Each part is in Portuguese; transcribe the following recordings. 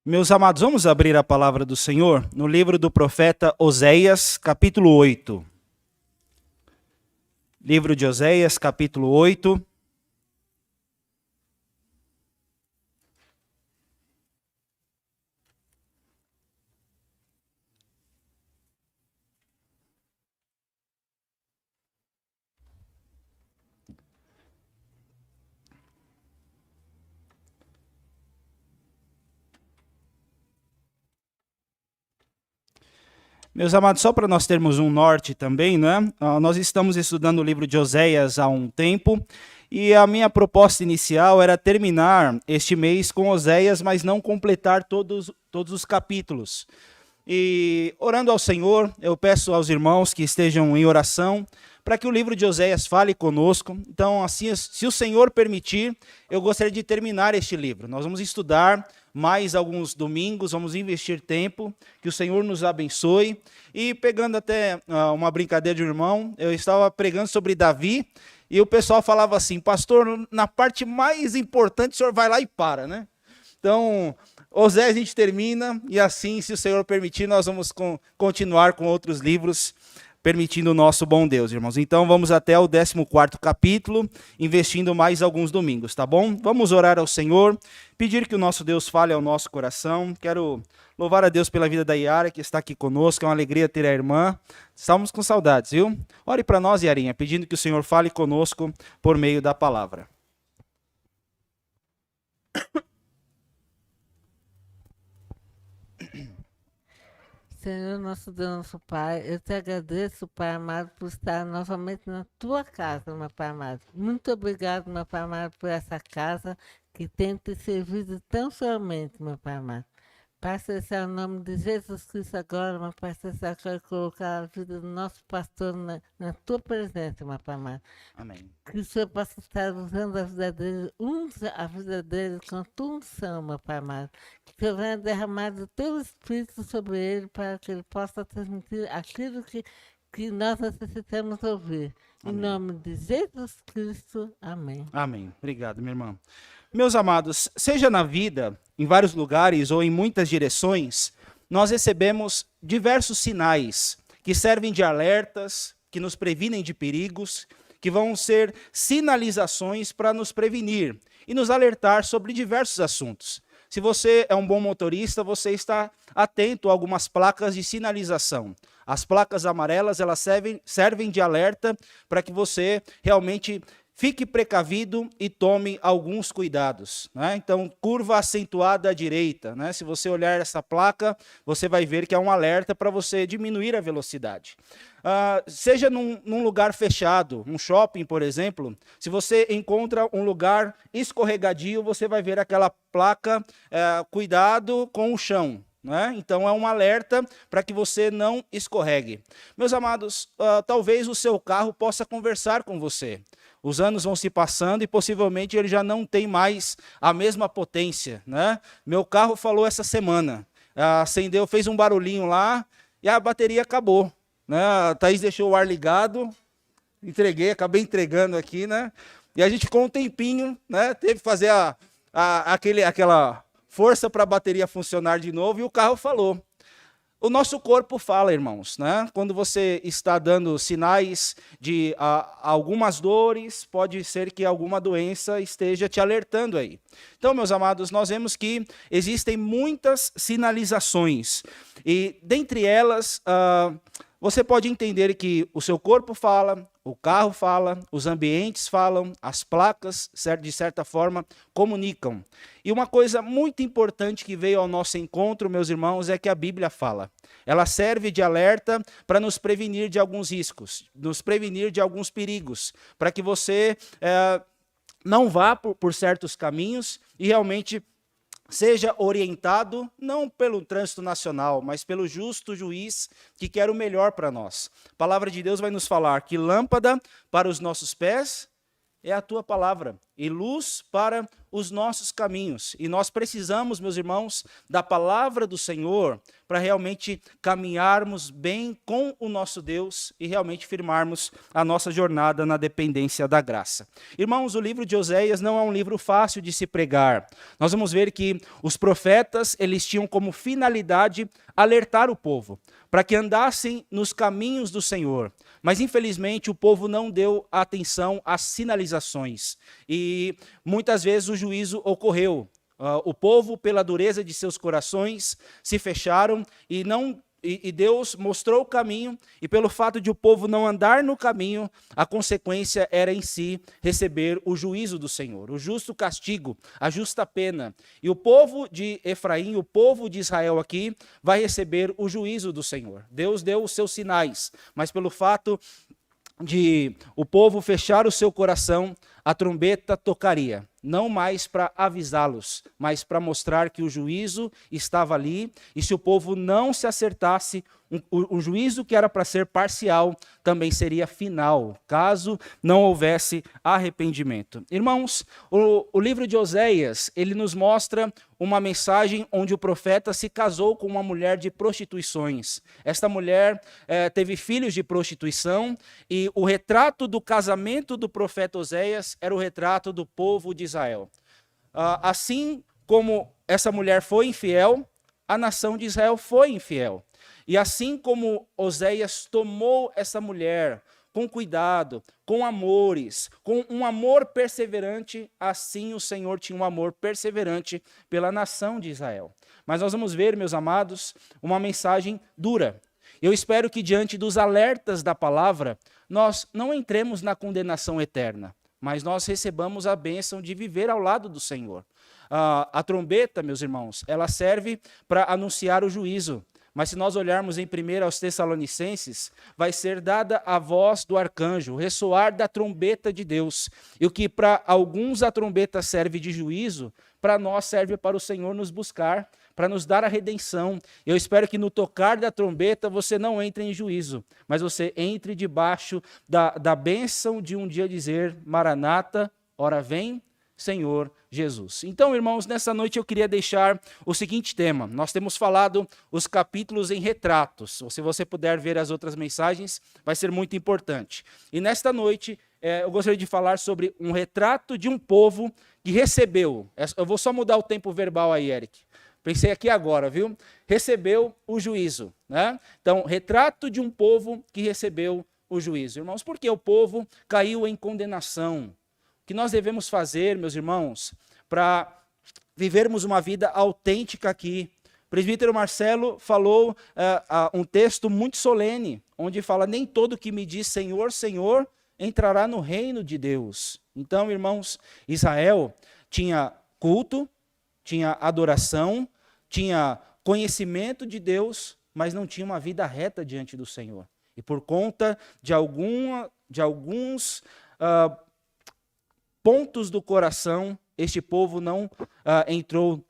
Meus amados, vamos abrir a palavra do Senhor no livro do profeta Oséias, capítulo 8. Livro de Oséias, capítulo 8. Meus amados, só para nós termos um norte também, né? Nós estamos estudando o livro de Oséias há um tempo e a minha proposta inicial era terminar este mês com Oséias, mas não completar todos os capítulos. E orando ao Senhor, eu peço aos irmãos que estejam em oração para que o livro de Oséias fale conosco. Então, assim, se o Senhor permitir, eu gostaria de terminar este livro. Nós vamos estudar mais alguns domingos, vamos investir tempo, que o Senhor nos abençoe. E pegando até uma brincadeira de um irmão, eu estava pregando sobre Davi, e o pessoal falava assim: pastor, na parte mais importante o senhor vai lá e para, né? Então, Oséias a gente termina, e assim, se o Senhor permitir, nós vamos continuar com outros livros, permitindo o nosso bom Deus, irmãos. Então, vamos até o 14º capítulo, investindo mais alguns domingos, tá bom? Vamos orar ao Senhor, pedir que o nosso Deus fale ao nosso coração. Quero louvar a Deus pela vida da Yara, que está aqui conosco, é uma alegria ter a irmã. Estamos com saudades, viu? Ore para nós, Yarinha, pedindo que o Senhor fale conosco por meio da palavra. Senhor, nosso Deus, nosso Pai, eu te agradeço, Pai amado, por estar novamente na tua casa, meu Pai amado. Muito obrigado, meu Pai amado, por essa casa que tem te servido tão somente, meu Pai amado. Pai Celestial, em nome de Jesus Cristo agora, meu Pai Celestial, quero colocar a vida do nosso pastor na tua presença, meu Pai amado. Amém. Que o Senhor possa estar usando a vida dele, unja a vida dele com tua unção, meu Pai amado. Que o Senhor venha derramar do teu Espírito sobre ele para que ele possa transmitir aquilo que nós necessitamos ouvir. Amém. Em nome de Jesus Cristo, amém. Amém. Obrigado, minha irmã. Meus amados, seja na vida, em vários lugares ou em muitas direções, nós recebemos diversos sinais que servem de alertas, que nos previnem de perigos, que vão ser sinalizações para nos prevenir e nos alertar sobre diversos assuntos. Se você é um bom motorista, você está atento a algumas placas de sinalização. As placas amarelas, elas servem de alerta para que você realmente fique precavido e tome alguns cuidados, né? Então, curva acentuada à direita, né? Se você olhar essa placa, você vai ver que é um alerta para você diminuir a velocidade. Seja num lugar fechado, um shopping, por exemplo, se você encontra um lugar escorregadio, você vai ver aquela placa, cuidado com o chão. Né? Então é um alerta para que você não escorregue. Meus amados, talvez o seu carro possa conversar com você. Os anos vão se passando e possivelmente ele já não tem mais a mesma potência, né? Meu carro falou essa semana, acendeu, fez um barulhinho lá e a bateria acabou, né? A Thaís deixou o ar ligado, acabei entregando aqui, né? E a gente ficou um tempinho, né? Teve que fazer aquela força para a bateria funcionar de novo e o carro falou. O nosso corpo fala, irmãos, né? Quando você está dando sinais de algumas dores, pode ser que alguma doença esteja te alertando aí. Então, meus amados, nós vemos que existem muitas sinalizações e dentre elas, você pode entender que o seu corpo fala, o carro fala, os ambientes falam, as placas, de certa forma, comunicam. E uma coisa muito importante que veio ao nosso encontro, meus irmãos, é que a Bíblia fala. Ela serve de alerta para nos prevenir de alguns riscos, nos prevenir de alguns perigos, para que você não vá por certos caminhos e realmente seja orientado não pelo trânsito nacional, mas pelo justo juiz que quer o melhor para nós. A palavra de Deus vai nos falar que lâmpada para os nossos pés é a tua palavra e luz para os nossos caminhos. E nós precisamos, meus irmãos, da palavra do Senhor para realmente caminharmos bem com o nosso Deus e realmente firmarmos a nossa jornada na dependência da graça. Irmãos, o livro de Oséias não é um livro fácil de se pregar. Nós vamos ver que os profetas, eles tinham como finalidade alertar o povo, para que andassem nos caminhos do Senhor. Mas, infelizmente, o povo não deu atenção às sinalizações. E muitas vezes o juízo ocorreu. O povo, pela dureza de seus corações, se fecharam e Deus mostrou o caminho, e pelo fato de o povo não andar no caminho, a consequência era em si receber o juízo do Senhor, o justo castigo, a justa pena. E o povo de Efraim, o povo de Israel aqui, vai receber o juízo do Senhor. Deus deu os seus sinais, mas pelo fato de o povo fechar o seu coração, a trombeta tocaria, não mais para avisá-los, mas para mostrar que o juízo estava ali, e se o povo não se acertasse, o juízo que era para ser parcial também seria final, caso não houvesse arrependimento. Irmãos, o livro de Oséias, ele nos mostra uma mensagem onde o profeta se casou com uma mulher de prostituições. Esta mulher teve filhos de prostituição, e o retrato do casamento do profeta Oséias era o retrato do povo de Israel. Assim como essa mulher foi infiel, a nação de Israel foi infiel. E assim como Oséias tomou essa mulher com cuidado, com amores, com um amor perseverante, assim o Senhor tinha um amor perseverante pela nação de Israel. Mas nós vamos ver, meus amados, uma mensagem dura. Eu espero que diante dos alertas da palavra, nós não entremos na condenação eterna, mas nós recebamos a bênção de viver ao lado do Senhor. A trombeta, meus irmãos, ela serve para anunciar o juízo. Mas se nós olharmos em 1 aos Tessalonicenses, vai ser dada a voz do arcanjo, o ressoar da trombeta de Deus. E o que para alguns a trombeta serve de juízo, para nós serve para o Senhor nos buscar, para nos dar a redenção. Eu espero que no tocar da trombeta você não entre em juízo, mas você entre debaixo da bênção de um dia dizer: Maranata, ora vem, Senhor Jesus. Então, irmãos, nessa noite eu queria deixar o seguinte tema. Nós temos falado os capítulos em retratos. Se você puder ver as outras mensagens, vai ser muito importante. E nesta noite, eu gostaria de falar sobre um retrato de um povo que recebeu. Eu vou só mudar o tempo verbal aí, Eric. Pensei aqui agora, viu? Recebeu o juízo, né? Então, retrato de um povo que recebeu o juízo. Irmãos, por que o povo caiu em condenação? O que nós devemos fazer, meus irmãos, para vivermos uma vida autêntica aqui? O presbítero Marcelo falou um texto muito solene, onde fala: nem todo que me diz Senhor, Senhor, entrará no reino de Deus. Então, irmãos, Israel tinha culto, tinha adoração, tinha conhecimento de Deus, mas não tinha uma vida reta diante do Senhor. E por conta de alguns pontos do coração, este povo não entrou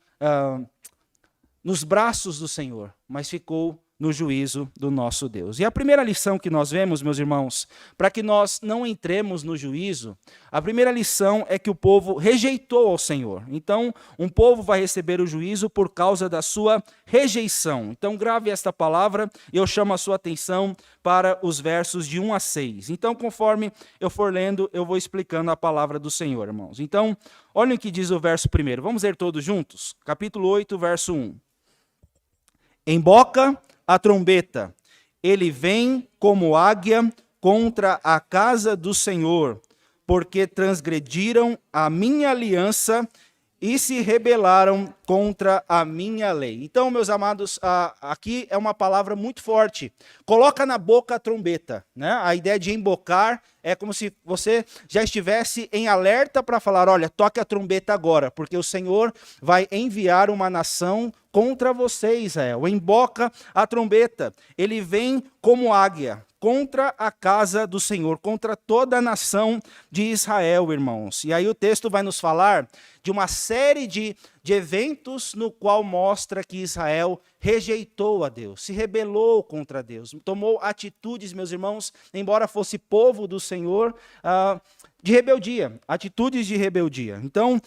nos braços do Senhor, mas ficou no juízo do nosso Deus. E a primeira lição que nós vemos, meus irmãos, para que nós não entremos no juízo, a primeira lição é que o povo rejeitou ao Senhor. Então, um povo vai receber o juízo por causa da sua rejeição. Então, grave esta palavra e eu chamo a sua atenção para os versos de 1 a 6. Então, conforme eu for lendo, eu vou explicando a palavra do Senhor, irmãos. Então, olhem o que diz o verso 1. Vamos ler todos juntos? Capítulo 8, verso 1. Emboca a trombeta, ele vem como águia contra a casa do Senhor, porque transgrediram a minha aliança e se rebelaram contra a minha lei. Então, meus amados, aqui é uma palavra muito forte. Coloca na boca a trombeta, né? A ideia de embocar é como se você já estivesse em alerta para falar: olha, toque a trombeta agora, porque o Senhor vai enviar uma nação contra você, Israel. Emboca a trombeta. Ele vem como águia contra a casa do Senhor, contra toda a nação de Israel, irmãos. E aí o texto vai nos falar de uma série de de eventos no qual mostra que Israel rejeitou a Deus, se rebelou contra Deus, tomou atitudes, meus irmãos, embora fosse povo do Senhor, de rebeldia, atitudes de rebeldia. Então,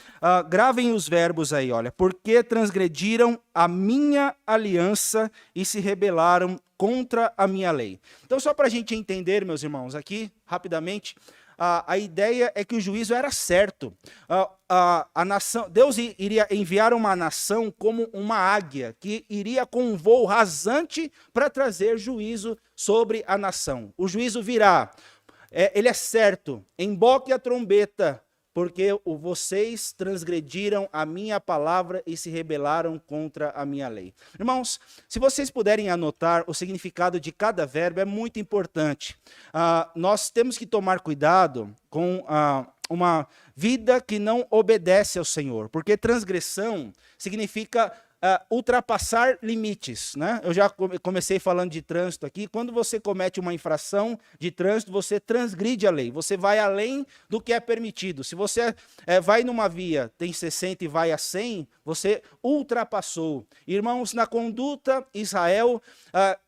gravem os verbos aí, olha. Porque transgrediram a minha aliança e se rebelaram contra a minha lei. Então, só para a gente entender, meus irmãos, aqui, rapidamente, a ideia é que o juízo era certo. A nação, Deus iria enviar uma nação como uma águia, que iria com um voo rasante para trazer juízo sobre a nação. O juízo virá. Ele é certo, emboque a trombeta, porque vocês transgrediram a minha palavra e se rebelaram contra a minha lei. Irmãos, se vocês puderem anotar o significado de cada verbo, é muito importante. Nós temos que tomar cuidado com uma vida que não obedece ao Senhor, porque transgressão significa ultrapassar limites, né? Eu já comecei falando de trânsito aqui. Quando você comete uma infração de trânsito, você transgride a lei, você vai além do que é permitido. Se você vai numa via, tem 60 e vai a 100, você ultrapassou. Irmãos, na conduta, Israel,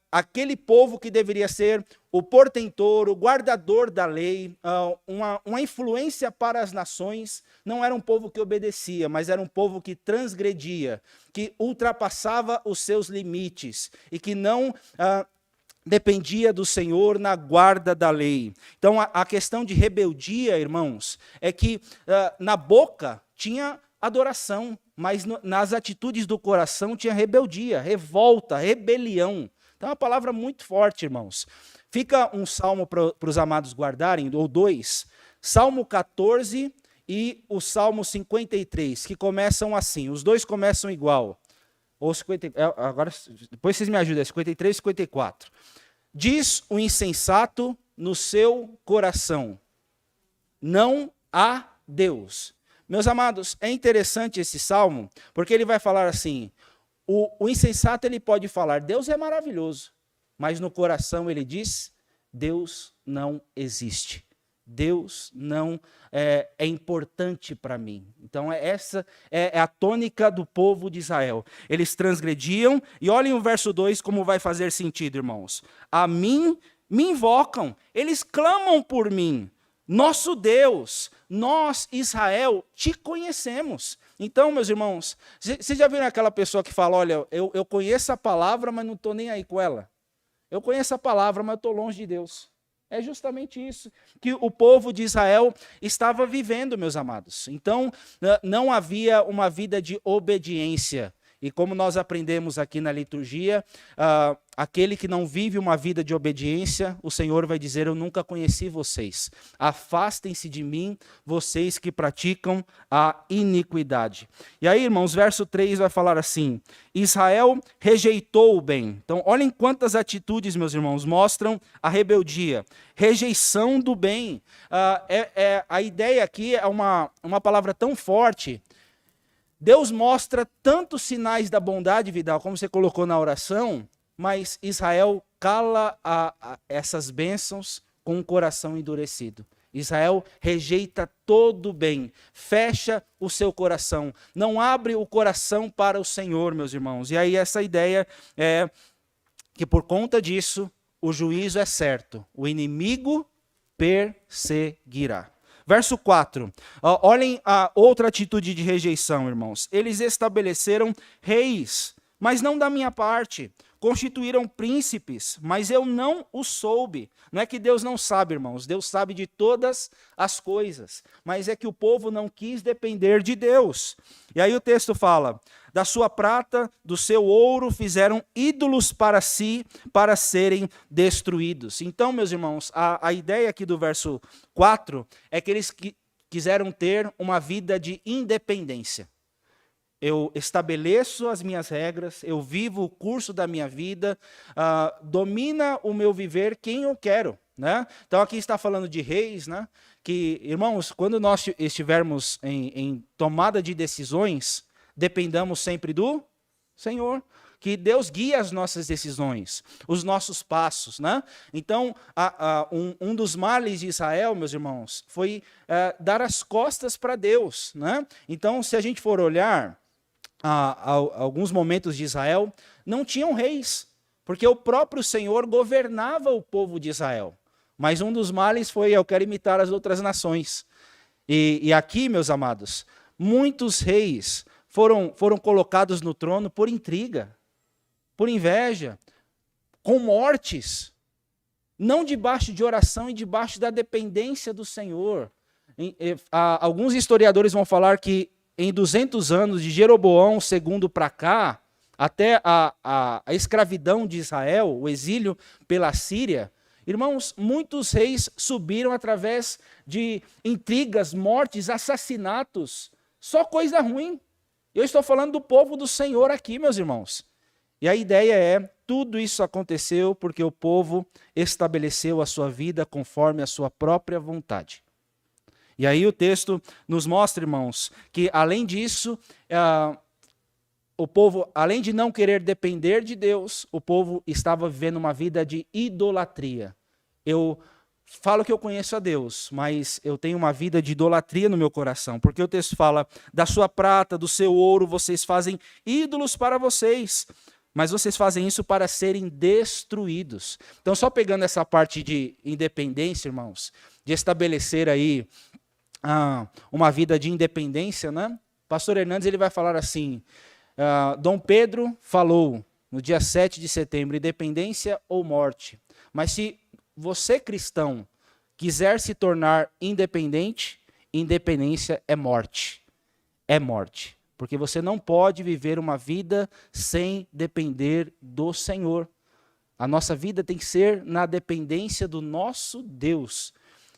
aquele povo que deveria ser o portentor, o guardador da lei, uma influência para as nações, não era um povo que obedecia, mas era um povo que transgredia, que ultrapassava os seus limites e que não dependia do Senhor na guarda da lei. Então, a questão de rebeldia, irmãos, é que na boca tinha adoração, mas nas atitudes do coração tinha rebeldia, revolta, rebelião. Então é uma palavra muito forte, irmãos. Fica um salmo para os amados guardarem, ou dois, Salmo 14 e o Salmo 53, que começam assim, os dois começam igual. Ou 50, agora, depois vocês me ajudam, 53 e 54. Diz o insensato no seu coração, não há Deus. Meus amados, é interessante esse salmo, porque ele vai falar assim, o insensato ele pode falar, Deus é maravilhoso, mas no coração ele diz, Deus não existe. Deus não é importante para mim. Então essa é a tônica do povo de Israel. Eles transgrediam, e olhem o verso 2 como vai fazer sentido, irmãos. A mim me invocam, eles clamam por mim. Nosso Deus, nós, Israel, te conhecemos. Então, meus irmãos, vocês já viram aquela pessoa que fala, olha, eu conheço a palavra, mas não estou nem aí com ela. Eu conheço a palavra, mas estou longe de Deus. É justamente isso que o povo de Israel estava vivendo, meus amados. Então, não havia uma vida de obediência. E como nós aprendemos aqui na liturgia, aquele que não vive uma vida de obediência, o Senhor vai dizer, eu nunca conheci vocês. Afastem-se de mim, vocês que praticam a iniquidade. E aí, irmãos, verso 3 vai falar assim, Israel rejeitou o bem. Então, olhem quantas atitudes, meus irmãos, mostram a rebeldia. Rejeição do bem. A ideia aqui é uma palavra tão forte. Deus mostra tantos sinais da bondade, Vidal, como você colocou na oração, mas Israel cala essas bênçãos com o coração endurecido. Israel rejeita todo o bem, fecha o seu coração, não abre o coração para o Senhor, meus irmãos. E aí essa ideia é que por conta disso, o juízo é certo, o inimigo perseguirá. Verso 4, olhem a outra atitude de rejeição, irmãos. Eles estabeleceram reis, mas não da minha parte. Constituíram príncipes, mas eu não os soube. Não é que Deus não sabe, irmãos. Deus sabe de todas as coisas. Mas é que o povo não quis depender de Deus. E aí o texto fala, da sua prata, do seu ouro, fizeram ídolos para si, para serem destruídos. Então, meus irmãos, a ideia aqui do verso 4 é que eles quiseram ter uma vida de independência. Eu estabeleço as minhas regras, eu vivo o curso da minha vida, domina o meu viver quem eu quero. Né? Então aqui está falando de reis, né? Que, irmãos, quando nós estivermos em tomada de decisões, dependamos sempre do Senhor. Que Deus guie as nossas decisões, os nossos passos. Né? Então, um dos males de Israel, meus irmãos, foi dar as costas para Deus. Né? Então, se a gente for olhar, alguns momentos de Israel, não tinham reis, porque o próprio Senhor governava o povo de Israel. Mas um dos males foi: eu quero imitar as outras nações. E aqui, meus amados, muitos reis foram colocados no trono por intriga, por inveja, com mortes, não debaixo de oração e debaixo da dependência do Senhor. Alguns historiadores vão falar que em 200 anos de Jeroboão II para cá, até a escravidão de Israel, o exílio pela Síria, irmãos, muitos reis subiram através de intrigas, mortes, assassinatos, só coisa ruim. Eu estou falando do povo do Senhor aqui, meus irmãos. E a ideia é: tudo isso aconteceu porque o povo estabeleceu a sua vida conforme a sua própria vontade. E aí o texto nos mostra, irmãos, que além disso, o povo, além de não querer depender de Deus, o povo estava vivendo uma vida de idolatria. Eu falo que eu conheço a Deus, mas eu tenho uma vida de idolatria no meu coração, porque o texto fala: da sua prata, do seu ouro, vocês fazem ídolos para vocês, mas vocês fazem isso para serem destruídos. Então, só pegando essa parte de independência, irmãos, de estabelecer aí uma vida de independência, né? Pastor Hernandes, ele vai falar assim: Dom Pedro falou no dia 7 de setembro, independência ou morte. Mas se você, cristão, quiser se tornar independente, independência é morte. É morte. Porque você não pode viver uma vida sem depender do Senhor. A nossa vida tem que ser na dependência do nosso Deus.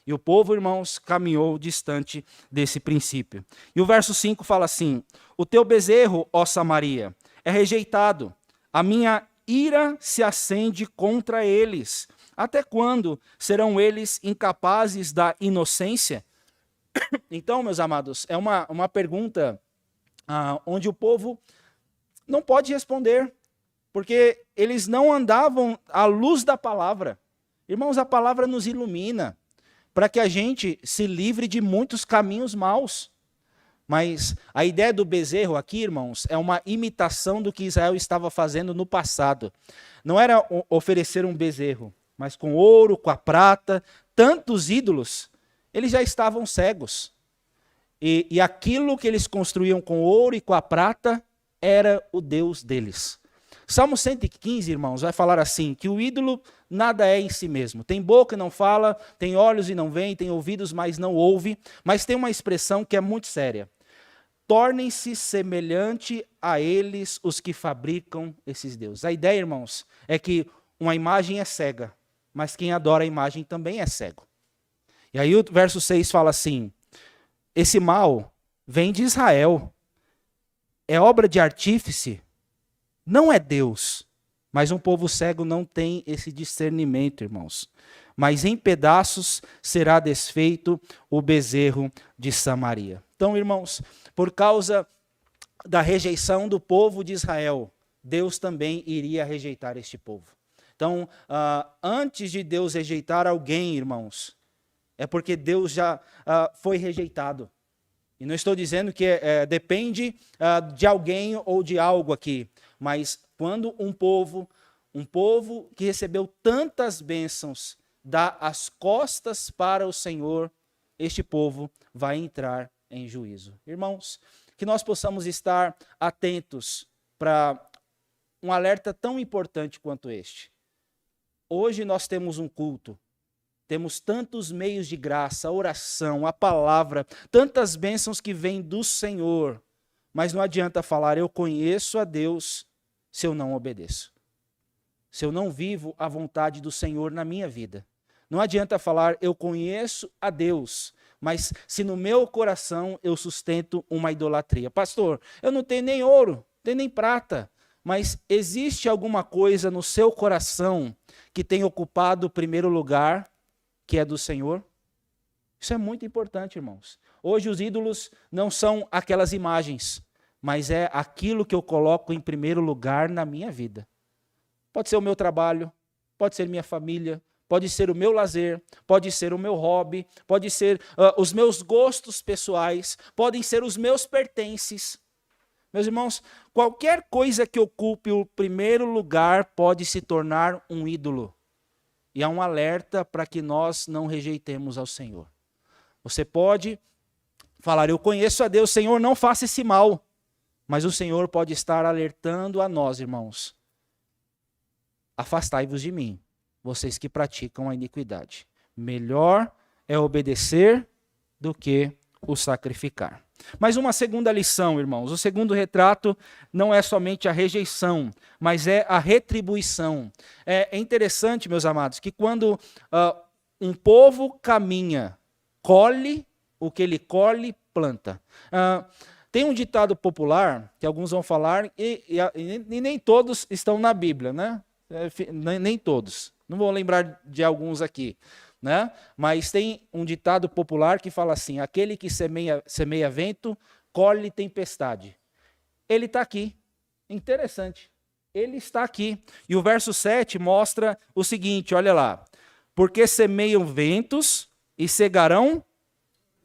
E o povo, irmãos, caminhou distante desse princípio. E o verso 5 fala assim: o teu bezerro, ó Samaria, é rejeitado. A minha ira se acende contra eles. Até quando serão eles incapazes da inocência? Então, meus amados, é uma pergunta onde o povo não pode responder, porque eles não andavam à luz da palavra. Irmãos, a palavra nos ilumina para que a gente se livre de muitos caminhos maus. Mas a ideia do bezerro aqui, irmãos, é uma imitação do que Israel estava fazendo no passado. Não era oferecer um bezerro, mas com ouro, com a prata, tantos ídolos, eles já estavam cegos. E aquilo que eles construíam com ouro e com a prata era o Deus deles. Salmo 115, irmãos, vai falar assim, que o ídolo nada é em si mesmo. Tem boca e não fala, tem olhos e não vê, tem ouvidos, mas não ouve. Mas tem uma expressão que é muito séria. Tornem-se semelhante a eles os que fabricam esses deuses. A ideia, irmãos, é que uma imagem é cega, mas quem adora a imagem também é cego. E aí o verso 6 fala assim: esse mal vem de Israel, é obra de artífice, não é Deus. Mas um povo cego não tem esse discernimento, irmãos. Mas em pedaços será desfeito o bezerro de Samaria. Então, irmãos, por causa da rejeição do povo de Israel, Deus também iria rejeitar este povo. Então, antes de Deus rejeitar alguém, irmãos, é porque Deus já foi rejeitado. E não estou dizendo que depende de alguém ou de algo aqui, mas quando um povo que recebeu tantas bênçãos, dá as costas para o Senhor, este povo vai entrar em juízo. Irmãos, que nós possamos estar atentos para um alerta tão importante quanto este. Hoje nós temos um culto, temos tantos meios de graça, a oração, a palavra, tantas bênçãos que vêm do Senhor, mas não adianta falar, eu conheço a Deus, se eu não obedeço. Se eu não vivo a vontade do Senhor na minha vida. Não adianta falar, eu conheço a Deus, mas se no meu coração eu sustento uma idolatria. Pastor, eu não tenho nem ouro, tenho nem prata, mas existe alguma coisa no seu coração que tem ocupado o primeiro lugar, que é do Senhor? Isso é muito importante, irmãos. Hoje os ídolos não são aquelas imagens, mas é aquilo que eu coloco em primeiro lugar na minha vida. Pode ser o meu trabalho, pode ser minha família, pode ser o meu lazer, pode ser o meu hobby, pode ser os meus gostos pessoais, podem ser os meus pertences. Meus irmãos, qualquer coisa que ocupe o primeiro lugar pode se tornar um ídolo. E há um alerta para que nós não rejeitemos ao Senhor. Você pode falar, eu conheço a Deus, Senhor, não faça esse mal. Mas o Senhor pode estar alertando a nós, irmãos. Afastai-vos de mim, vocês que praticam a iniquidade. Melhor é obedecer do que o sacrificar. Mas uma segunda lição, irmãos. O segundo retrato não é somente a rejeição, mas é a retribuição. É interessante, meus amados, que quando um povo caminha, colhe o que ele colhe, planta. Tem um ditado popular, que alguns vão falar, e nem todos estão na Bíblia, né? Nem todos. Não vou lembrar de alguns aqui. Né? Mas tem um ditado popular que fala assim, aquele que semeia vento, colhe tempestade. Ele está aqui. Interessante. Ele está aqui. E o verso 7 mostra o seguinte, olha lá. Porque semeiam ventos e cegarão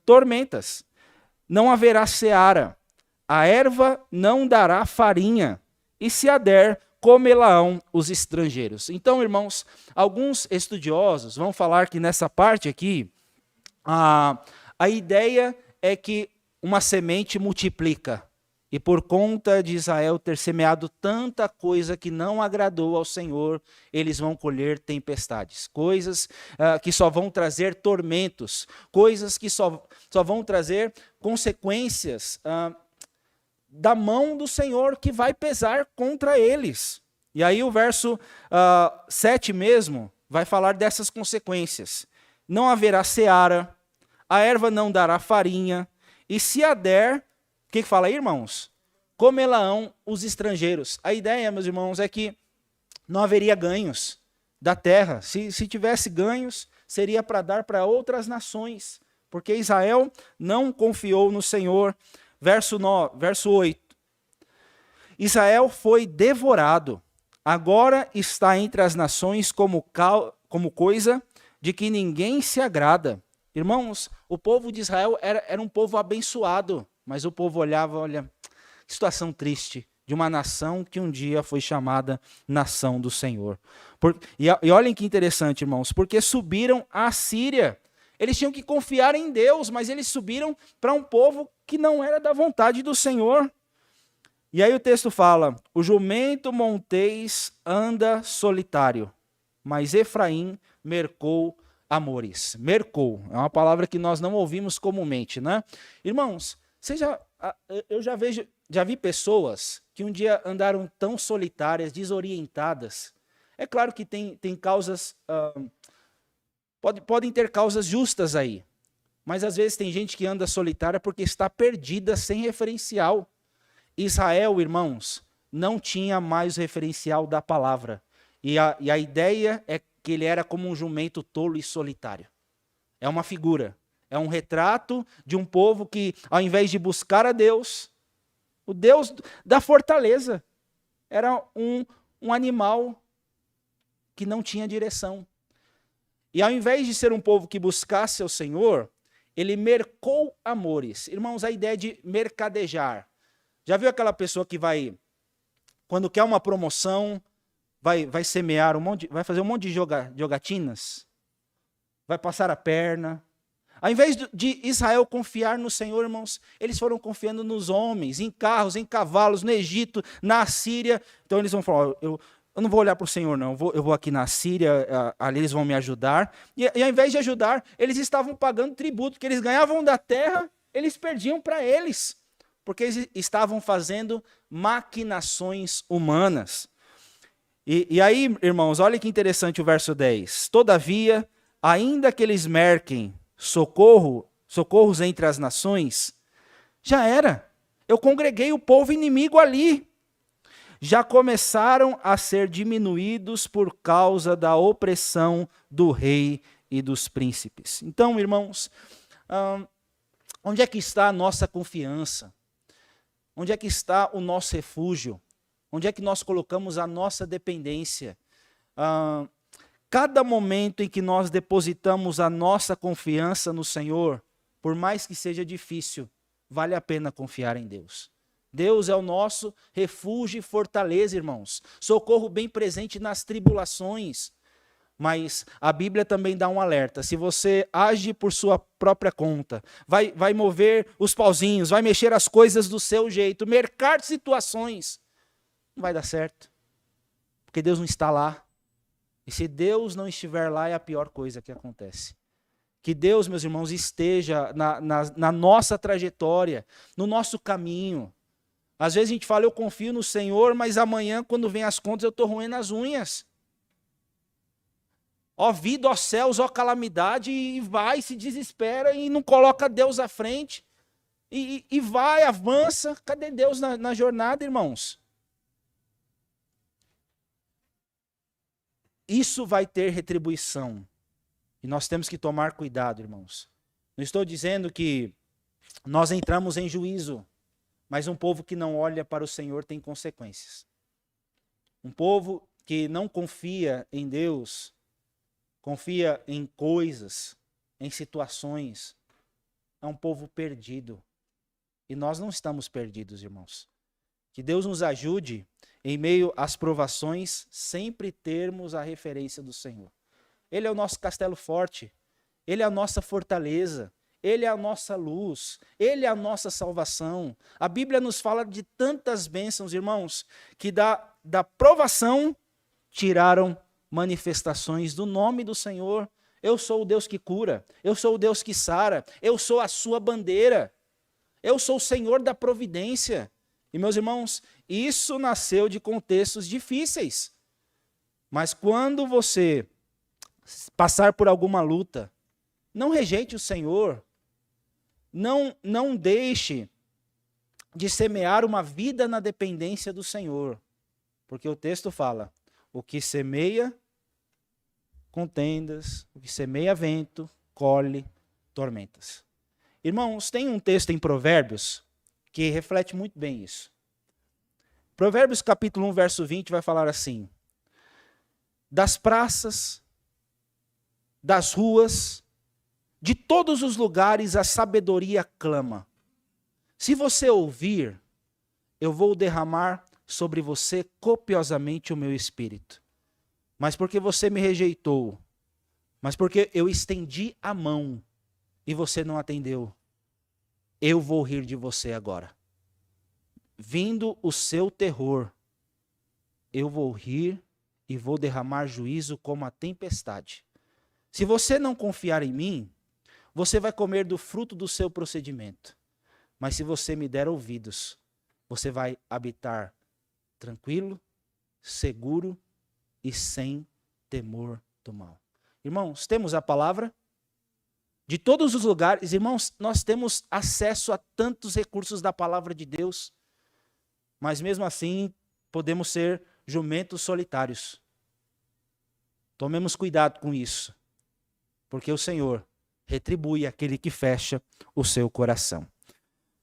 tormentas. Não haverá seara. A erva não dará farinha. E se a der, comê-la-ão os estrangeiros. Então, irmãos, alguns estudiosos vão falar que nessa parte aqui, a ideia é que uma semente multiplica. E por conta de Israel ter semeado tanta coisa que não agradou ao Senhor, eles vão colher tempestades. Coisas que só vão trazer tormentos. Coisas que só vão trazer consequências da mão do Senhor que vai pesar contra eles. E aí o verso 7 mesmo vai falar dessas consequências. Não haverá seara, a erva não dará farinha, e se a der, o que fala aí, irmãos? Comê-la-ão os estrangeiros. A ideia, meus irmãos, é que não haveria ganhos da terra. Se tivesse ganhos, seria para dar para outras nações, porque Israel não confiou no Senhor. Verso 8. Israel foi devorado, agora está entre as nações como coisa de que ninguém se agrada. Irmãos, o povo de Israel era um povo abençoado, mas o povo olhava, olha, que situação triste de uma nação que um dia foi chamada nação do Senhor. E olhem que interessante, irmãos, porque subiram à Síria. Eles tinham que confiar em Deus, mas eles subiram para um povo que não era da vontade do Senhor. E aí o texto fala, o jumento montês anda solitário, mas Efraim mercou amores. Mercou, é uma palavra que nós não ouvimos comumente, né? Irmãos, eu já vi pessoas que um dia andaram tão solitárias, desorientadas. É claro que tem causas... Podem ter causas justas aí, mas às vezes tem gente que anda solitária porque está perdida, sem referencial. Israel, irmãos, não tinha mais referencial da palavra. E a ideia é que ele era como um jumento tolo e solitário. É uma figura, é um retrato de um povo que, ao invés de buscar a Deus, o Deus da fortaleza, era um animal que não tinha direção. E ao invés de ser um povo que buscasse ao Senhor, ele mercou amores. Irmãos, a ideia de mercadejar. Já viu aquela pessoa que vai, quando quer uma promoção, vai semear vai fazer um monte de jogatinas? Vai passar a perna. Ao invés de Israel confiar no Senhor, irmãos, eles foram confiando nos homens, em carros, em cavalos, no Egito, na Assíria. Então eles vão falar, eu não vou olhar para o Senhor, não. Eu vou aqui na Síria, ali eles vão me ajudar. E ao invés de ajudar, eles estavam pagando tributo, que eles ganhavam da terra, eles perdiam para eles. Porque eles estavam fazendo maquinações humanas. E aí, irmãos, olha que interessante o verso 10. Todavia, ainda que eles merquem socorros entre as nações, já era. Eu congreguei o povo inimigo ali. Já começaram a ser diminuídos por causa da opressão do rei e dos príncipes. Então, irmãos, onde é que está a nossa confiança? Onde é que está o nosso refúgio? Onde é que nós colocamos a nossa dependência? Cada momento em que nós depositamos a nossa confiança no Senhor, por mais que seja difícil, vale a pena confiar em Deus. Deus é o nosso refúgio e fortaleza, irmãos. Socorro bem presente nas tribulações. Mas a Bíblia também dá um alerta. Se você age por sua própria conta, vai mover os pauzinhos, vai mexer as coisas do seu jeito, mercar situações, não vai dar certo. Porque Deus não está lá. E se Deus não estiver lá, é a pior coisa que acontece. Que Deus, meus irmãos, esteja na nossa trajetória, no nosso caminho. Às vezes a gente fala, eu confio no Senhor, mas amanhã, quando vem as contas, eu estou roendo as unhas. Ó vida, ó céus, ó calamidade, e vai, se desespera e não coloca Deus à frente. E vai, avança. Cadê Deus na jornada, irmãos? Isso vai ter retribuição. E nós temos que tomar cuidado, irmãos. Não estou dizendo que nós entramos em juízo, mas um povo que não olha para o Senhor tem consequências. Um povo que não confia em Deus, confia em coisas, em situações, é um povo perdido. E nós não estamos perdidos, irmãos. Que Deus nos ajude, em meio às provações, sempre termos a referência do Senhor. Ele é o nosso castelo forte, Ele é a nossa fortaleza, Ele é a nossa luz, Ele é a nossa salvação. A Bíblia nos fala de tantas bênçãos, irmãos, que da provação tiraram manifestações do nome do Senhor. Eu sou o Deus que cura, eu sou o Deus que sara, eu sou a sua bandeira, eu sou o Senhor da providência. E meus irmãos, isso nasceu de contextos difíceis. Mas quando você passar por alguma luta, não rejeite o Senhor, não deixe de semear uma vida na dependência do Senhor, porque o texto fala, o que semeia contendas, o que semeia vento, colhe tormentas. Irmãos, tem um texto em Provérbios que reflete muito bem isso. Provérbios capítulo 1, verso 20 vai falar assim, das praças, das ruas, de todos os lugares a sabedoria clama. Se você ouvir, eu vou derramar sobre você copiosamente o meu espírito. Mas porque você me rejeitou, mas porque eu estendi a mão e você não atendeu, eu vou rir de você agora. Vindo o seu terror, eu vou rir e vou derramar juízo como a tempestade. Se você não confiar em mim, você vai comer do fruto do seu procedimento. Mas se você me der ouvidos, você vai habitar tranquilo, seguro e sem temor do mal. Irmãos, temos a palavra? De todos os lugares, irmãos, nós temos acesso a tantos recursos da palavra de Deus, mas mesmo assim podemos ser jumentos solitários. Tomemos cuidado com isso. Porque o Senhor retribui aquele que fecha o seu coração.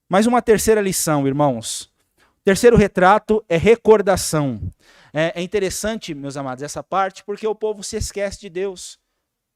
Mais uma terceira lição, irmãos. O terceiro retrato é recordação. É interessante, meus amados, essa parte, porque o povo se esquece de Deus.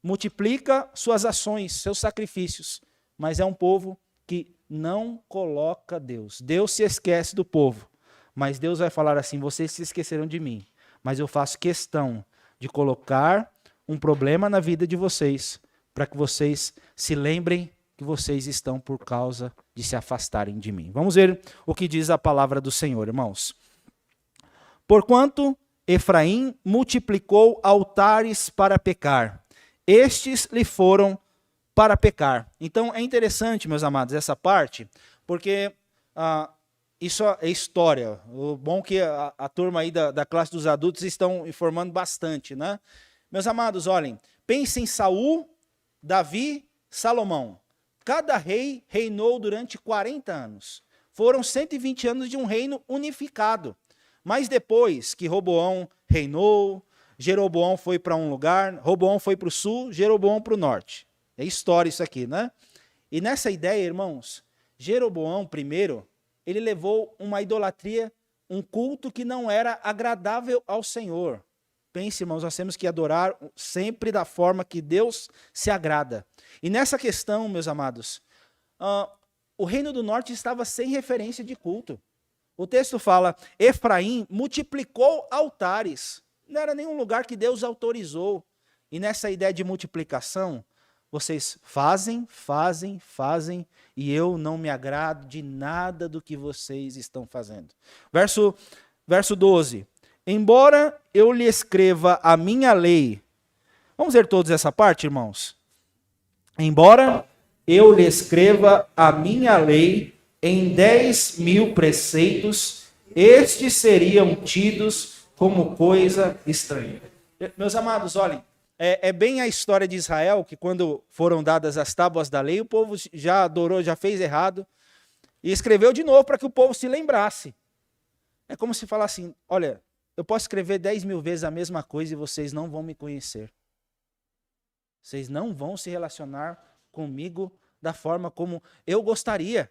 Multiplica suas ações, seus sacrifícios. Mas é um povo que não coloca Deus. Deus se esquece do povo. Mas Deus vai falar assim, vocês se esqueceram de mim. Mas eu faço questão de colocar um problema na vida de vocês, para que vocês se lembrem que vocês estão por causa de se afastarem de mim. Vamos ver o que diz a palavra do Senhor, irmãos. Porquanto Efraim multiplicou altares para pecar, estes lhe foram para pecar. Então é interessante, meus amados, essa parte, porque isso é história. O bom é que a turma aí da classe dos adultos estão informando bastante, né? Meus amados, olhem, pensem em Saul, Davi, Salomão. Cada rei reinou durante 40 anos. Foram 120 anos de um reino unificado. Mas depois que Roboão reinou, Jeroboão foi para um lugar, Roboão foi para o sul, Jeroboão para o norte. É história isso aqui, né? E nessa ideia, irmãos, Jeroboão primeiro, ele levou uma idolatria, um culto que não era agradável ao Senhor. Pense, irmãos, nós temos que adorar sempre da forma que Deus se agrada. E nessa questão, meus amados, o reino do norte estava sem referência de culto. O texto fala, Efraim multiplicou altares. Não era nenhum lugar que Deus autorizou. E nessa ideia de multiplicação, vocês fazem, e eu não me agrado de nada do que vocês estão fazendo. Verso 12. Embora eu lhe escreva a minha lei. Vamos ler todos essa parte, irmãos? Embora eu lhe escreva a minha lei em 10.000 preceitos, estes seriam tidos como coisa estranha. Meus amados, olhem, é bem a história de Israel, que quando foram dadas as tábuas da lei, o povo já adorou, já fez errado, e escreveu de novo para que o povo se lembrasse. É como se falasse assim, olha, eu posso escrever 10.000 vezes a mesma coisa e vocês não vão me conhecer. Vocês não vão se relacionar comigo da forma como eu gostaria.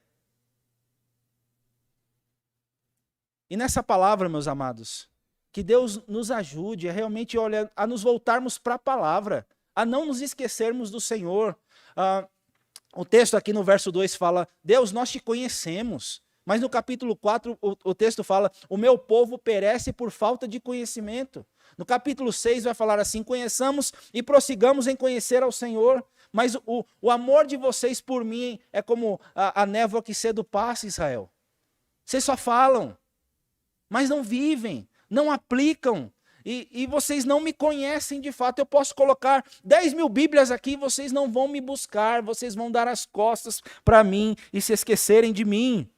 E nessa palavra, meus amados, que Deus nos ajude a realmente a nos voltarmos para a palavra, a não nos esquecermos do Senhor. O texto aqui no verso 2 fala, Deus, nós te conhecemos. Mas no capítulo 4, o texto fala, o meu povo perece por falta de conhecimento. No capítulo 6 vai falar assim, conheçamos e prossigamos em conhecer ao Senhor. Mas o amor de vocês por mim é como a névoa que cedo passa, Israel. Vocês só falam, mas não vivem, não aplicam. E vocês não me conhecem de fato. Eu posso colocar 10.000 Bíblias aqui e vocês não vão me buscar. Vocês vão dar as costas para mim e se esquecerem de mim.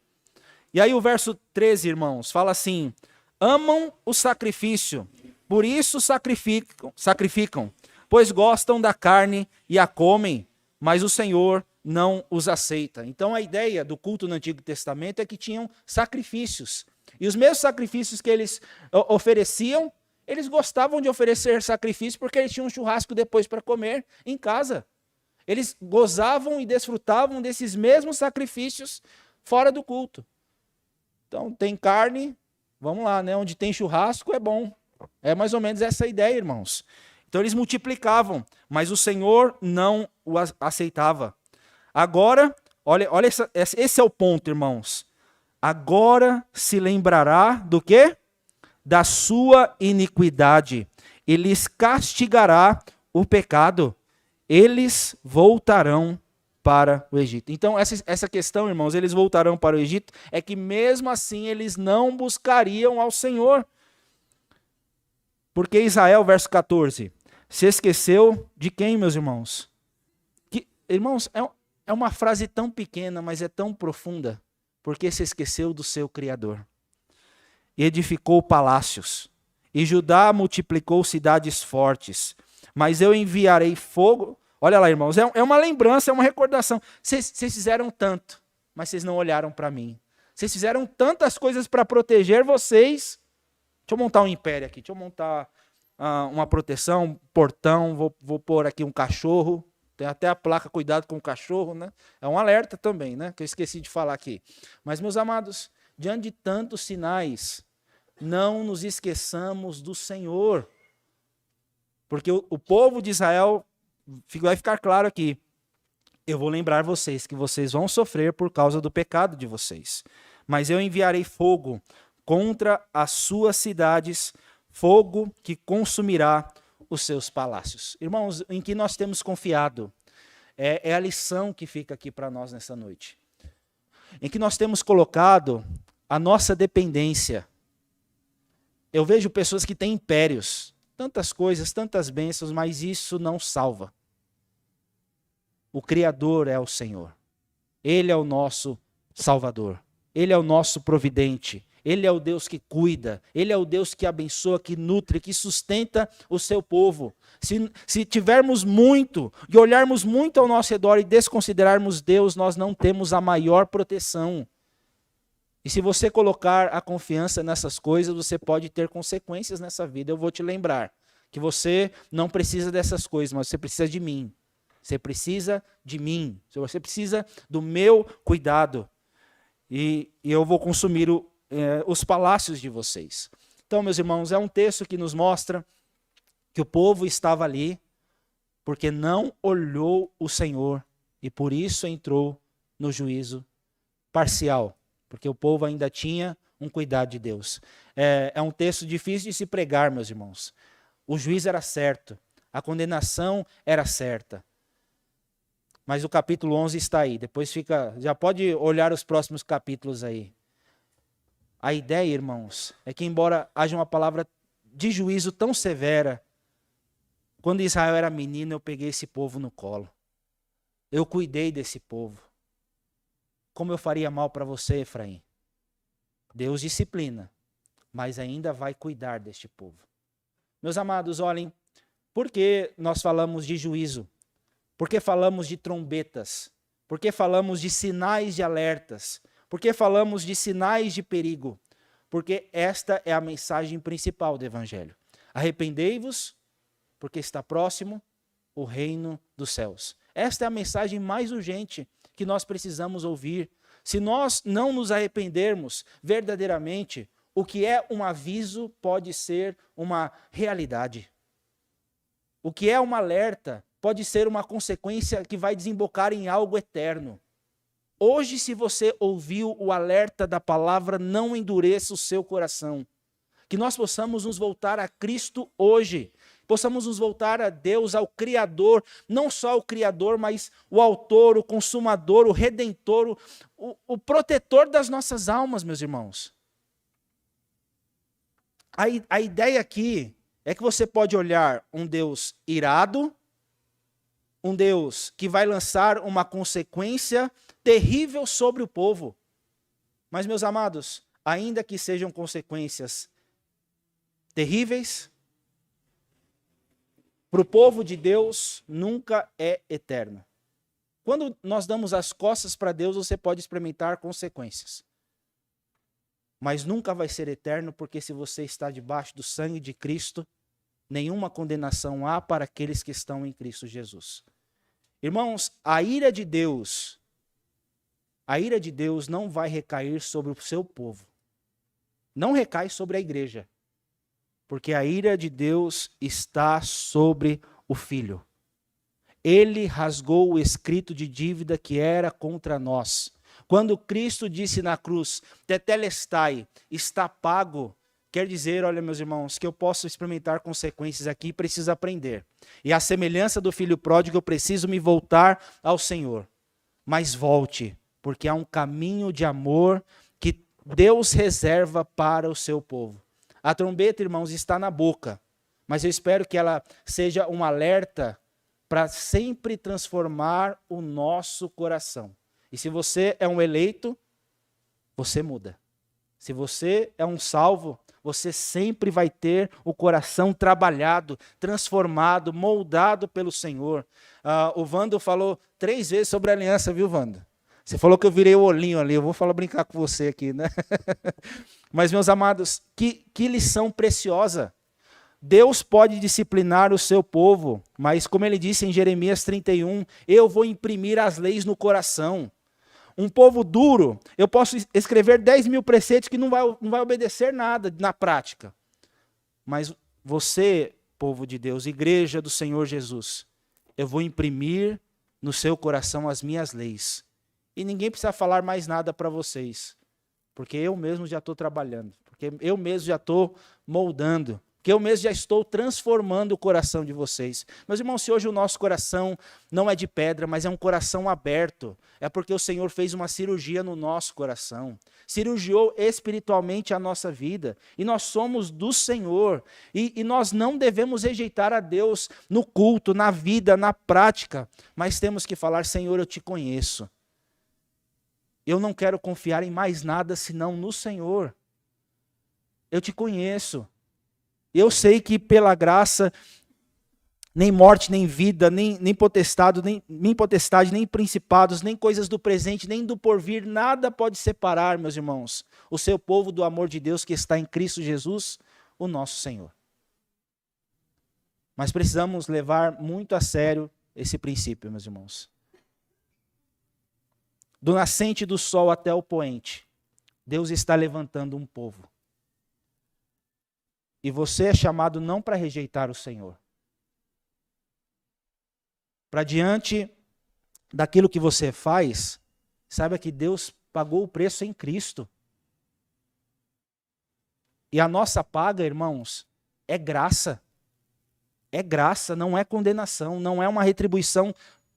E aí o verso 13, irmãos, fala assim, amam o sacrifício, por isso sacrificam, pois gostam da carne e a comem, mas o Senhor não os aceita. Então a ideia do culto no Antigo Testamento é que tinham sacrifícios. E os mesmos sacrifícios que eles ofereciam, eles gostavam de oferecer sacrifício porque eles tinham um churrasco depois para comer em casa. Eles gozavam e desfrutavam desses mesmos sacrifícios fora do culto. Então tem carne, vamos lá, né? Onde tem churrasco é bom. É mais ou menos essa ideia, irmãos. Então eles multiplicavam, mas o Senhor não o aceitava. Agora, olha esse é o ponto, irmãos. Agora se lembrará do quê? Da sua iniquidade. E lhes castigará o pecado. Eles voltarão para o Egito. Então essa questão, irmãos, eles voltarão para o Egito, é que mesmo assim eles não buscariam ao Senhor. Porque Israel, verso 14, se esqueceu de quem, meus irmãos? Irmãos, é uma frase tão pequena, mas é tão profunda, porque se esqueceu do seu Criador. E edificou palácios, e Judá multiplicou cidades fortes, mas eu enviarei fogo. Olha lá, irmãos, é uma lembrança, é uma recordação. Vocês fizeram tanto, mas vocês não olharam para mim. Vocês fizeram tantas coisas para proteger vocês. Deixa eu montar um império aqui, deixa eu montar uma proteção, um portão, vou pôr aqui um cachorro. Tem até a placa, cuidado com o cachorro, né? É um alerta também, né? Que eu esqueci de falar aqui. Mas, meus amados, diante de tantos sinais, não nos esqueçamos do Senhor. Porque o povo de Israel, vai ficar claro aqui, eu vou lembrar vocês que vocês vão sofrer por causa do pecado de vocês. Mas eu enviarei fogo contra as suas cidades, fogo que consumirá os seus palácios. Irmãos, em que nós temos confiado, é a lição que fica aqui para nós nessa noite. Em que nós temos colocado a nossa dependência. Eu vejo pessoas que têm impérios, tantas coisas, tantas bênçãos, mas isso não salva. O Criador é o Senhor. Ele é o nosso Salvador. Ele é o nosso providente. Ele é o Deus que cuida. Ele é o Deus que abençoa, que nutre, que sustenta o seu povo. Se tivermos muito e olharmos muito ao nosso redor e desconsiderarmos Deus, nós não temos a maior proteção. E se você colocar a confiança nessas coisas, você pode ter consequências nessa vida. Eu vou te lembrar que você não precisa dessas coisas, mas você precisa de mim. Você precisa de mim. Você precisa do meu cuidado. E eu vou consumir os palácios de vocês. Então, meus irmãos, é um texto que nos mostra que o povo estava ali porque não olhou o Senhor e por isso entrou no juízo parcial. Porque o povo ainda tinha um cuidado de Deus. É um texto difícil de se pregar, meus irmãos. O juízo era certo, a condenação era certa. Mas o capítulo 11 está aí. Depois já pode olhar os próximos capítulos aí. A ideia, irmãos, é que embora haja uma palavra de juízo tão severa, quando Israel era menino, eu peguei esse povo no colo. Eu cuidei desse povo. Como eu faria mal para você, Efraim? Deus disciplina, mas ainda vai cuidar deste povo. Meus amados, olhem, por que nós falamos de juízo? Por que falamos de trombetas? Por que falamos de sinais de alertas? Por que falamos de sinais de perigo? Porque esta é a mensagem principal do Evangelho. Arrependei-vos, porque está próximo o reino dos céus. Esta é a mensagem mais urgente que nós precisamos ouvir. Se nós não nos arrependermos verdadeiramente, o que é um aviso pode ser uma realidade. O que é um alerta pode ser uma consequência que vai desembocar em algo eterno. Hoje, se você ouviu o alerta da palavra, não endureça o seu coração. Que nós possamos nos voltar a Cristo hoje. Possamos nos voltar a Deus, ao Criador, não só o Criador, mas o Autor, o Consumador, o Redentor, o protetor das nossas almas, meus irmãos. A ideia aqui é que você pode olhar um Deus irado, um Deus que vai lançar uma consequência terrível sobre o povo. Mas, meus amados, ainda que sejam consequências terríveis, para o povo de Deus nunca é eterno. Quando nós damos as costas para Deus, você pode experimentar consequências. Mas nunca vai ser eterno, porque se você está debaixo do sangue de Cristo, nenhuma condenação há para aqueles que estão em Cristo Jesus. Irmãos, a ira de Deus não vai recair sobre o seu povo. Não recai sobre a igreja. Porque a ira de Deus está sobre o Filho. Ele rasgou o escrito de dívida que era contra nós. Quando Cristo disse na cruz, tetelestai, está pago, quer dizer, olha meus irmãos, que eu posso experimentar consequências aqui e preciso aprender. E à semelhança do filho pródigo, eu preciso me voltar ao Senhor. Mas volte, porque há um caminho de amor que Deus reserva para o seu povo. A trombeta, irmãos, está na boca, mas eu espero que ela seja um alerta para sempre transformar o nosso coração. E se você é um eleito, você muda. Se você é um salvo, você sempre vai ter o coração trabalhado, transformado, moldado pelo Senhor. O Vando falou 3 vezes sobre a aliança, viu, Vando? Você falou que eu virei o olhinho ali, eu vou brincar com você aqui, né? Mas, meus amados, que lição preciosa. Deus pode disciplinar o seu povo, mas como ele disse em Jeremias 31, eu vou imprimir as leis no coração. Um povo duro, eu posso escrever 10.000 preceitos que não vai obedecer nada na prática. Mas você, povo de Deus, igreja do Senhor Jesus, eu vou imprimir no seu coração as minhas leis. E ninguém precisa falar mais nada para vocês, porque eu mesmo já estou trabalhando, porque eu mesmo já estou moldando, porque eu mesmo já estou transformando o coração de vocês. Meus irmãos, se hoje o nosso coração não é de pedra, mas é um coração aberto, é porque o Senhor fez uma cirurgia no nosso coração, cirurgiou espiritualmente a nossa vida, e nós somos do Senhor, e nós não devemos rejeitar a Deus no culto, na vida, na prática, mas temos que falar, Senhor, eu te conheço. Eu não quero confiar em mais nada senão no Senhor. Eu te conheço. Eu sei que pela graça, nem morte, nem vida, nem potestade, nem principados, nem coisas do presente, nem do porvir, nada pode separar, meus irmãos, o seu povo do amor de Deus que está em Cristo Jesus, o nosso Senhor. Mas precisamos levar muito a sério esse princípio, meus irmãos. Do nascente do sol até o poente, Deus está levantando um povo. E você é chamado não para rejeitar o Senhor. Para diante daquilo que você faz, saiba que Deus pagou o preço em Cristo. E a nossa paga, irmãos, é graça. É graça, não é condenação, não é uma retribuição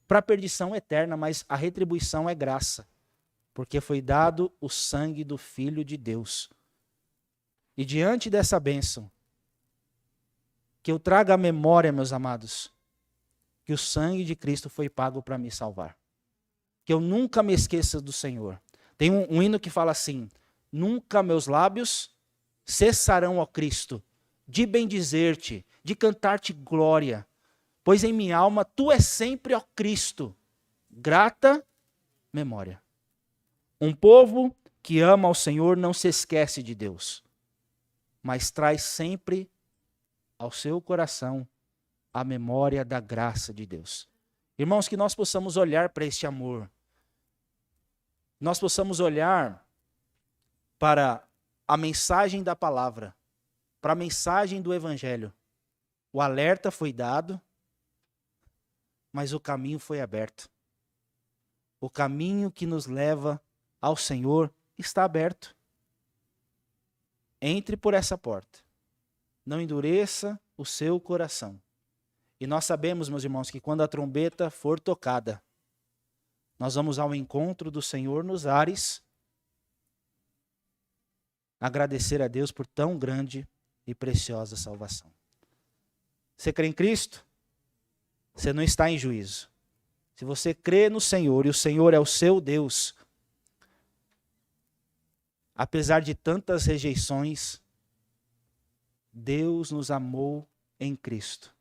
para a perdição eterna, mas a retribuição é graça. Porque foi dado o sangue do Filho de Deus. E diante dessa bênção, que eu traga à memória, meus amados, que o sangue de Cristo foi pago para me salvar. Que eu nunca me esqueça do Senhor. Tem um hino que fala assim: nunca meus lábios cessarão, ó Cristo, de bendizer-te, de cantar-te glória, pois em minha alma tu és sempre, ó Cristo, grata memória. Um povo que ama ao Senhor não se esquece de Deus, mas traz sempre ao seu coração a memória da graça de Deus. Irmãos, que nós possamos olhar para este amor, nós possamos olhar para a mensagem da palavra, para a mensagem do Evangelho. O alerta foi dado, mas o caminho foi aberto. O caminho que nos leva ao Senhor está aberto. Entre por essa porta. Não endureça o seu coração. E nós sabemos, meus irmãos, que quando a trombeta for tocada, nós vamos ao encontro do Senhor nos ares, agradecer a Deus por tão grande e preciosa salvação. Você crê em Cristo? Você não está em juízo. Se você crê no Senhor e o Senhor é o seu Deus, apesar de tantas rejeições, Deus nos amou em Cristo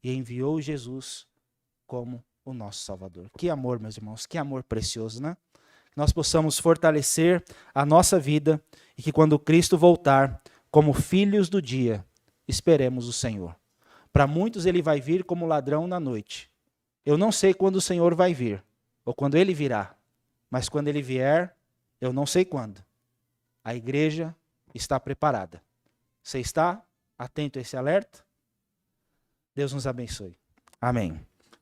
e enviou Jesus como o nosso Salvador. Que amor, meus irmãos, que amor precioso, né? Que nós possamos fortalecer a nossa vida e que quando Cristo voltar, como filhos do dia, esperemos o Senhor. Para muitos ele vai vir como ladrão na noite. Eu não sei quando o Senhor vai vir, ou quando ele virá, mas quando ele vier, eu não sei quando. A igreja está preparada. Você está atento a esse alerta? Deus nos abençoe. Amém.